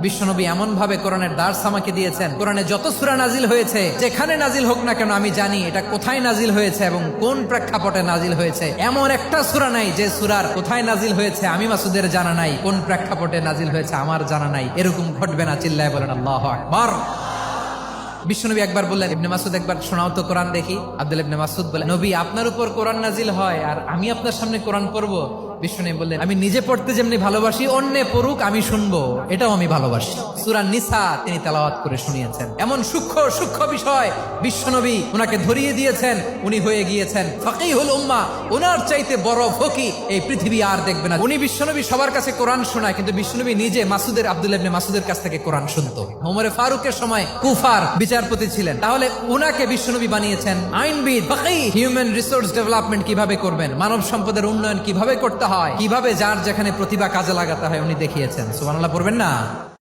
বিশ্বনবী এমন ভাবে কোরআনের দার্স আমাকে দিয়েছেন, কোরআনে যত সূরা নাজিল হয়েছে, যেখানে নাজিল হোক না কেন আমি জানি এটা কোথায় নাজিল হয়েছে এবং কোন প্রেক্ষাপটে নাজিল হয়েছে। এমন একটা সূরা নাই যে সূরার কোথায় নাজিল হয়েছে আমি মাসুদের জানা নাই, কোন প্রেক্ষাপটে নাজিল হয়েছে আমার জানা নাই। এরকম ঘটবে না, চিল্লায় বলেন আল্লাহু আকবার। বিশ্বনবী একবার বললেন, ইবনে মাসুদ একবার শোনাও তো কোরআন দেখি। আব্দুল্লাহ ইবনে মাসুদ বলেন, নবী আপনার উপর কোরআন নাজিল হয় আর আমি আপনার সামনে কোরআন পড়বো? বিশ্বনবী বললেন, আমি নিজে পড়তে যেমনি ভালোবাসি, অন্যে পড়ুক আমি শুনবো, এটাও আমি ভালোবাসি। সূরা নিসা তিনি তেলাওয়াত করে শুনিয়েছেন। এমন সূক্ষ্ম সূক্ষ্ম বিষয় বিশ্বনবী উনাকে ধরিয়ে দিয়েছেন, উনি হয়ে গিয়েছেন ফাকিহুল উম্মাহ। ওনার চাইতে বড় ফকি এই পৃথিবী আর দেখবে না। উনি বিশ্বনবী সবার কাছে কোরআন শোনায়, কিন্তু বিশ্বনবী নিজে আব্দুল্লাহ ইবনে মাসুদের কাছ থেকে কোরআন শুনতো। ওমরে ফারুকের সময় কুফার বিচারপতি ছিলেন, তাহলে উনাকে বিশ্বনবী বানিয়েছেন আইনবিদ, ফাকিহ। হিউম্যান রিসোর্স ডেভেলপমেন্ট কিভাবে করবেন, মানব সম্পদের উন্নয়ন কিভাবে করতে হয়, কিভাবে যার যেখানে প্রতিভা কাজে লাগাতে হয় উনি দেখিয়েছেন। সুবহানাল্লাহ পড়বেন না?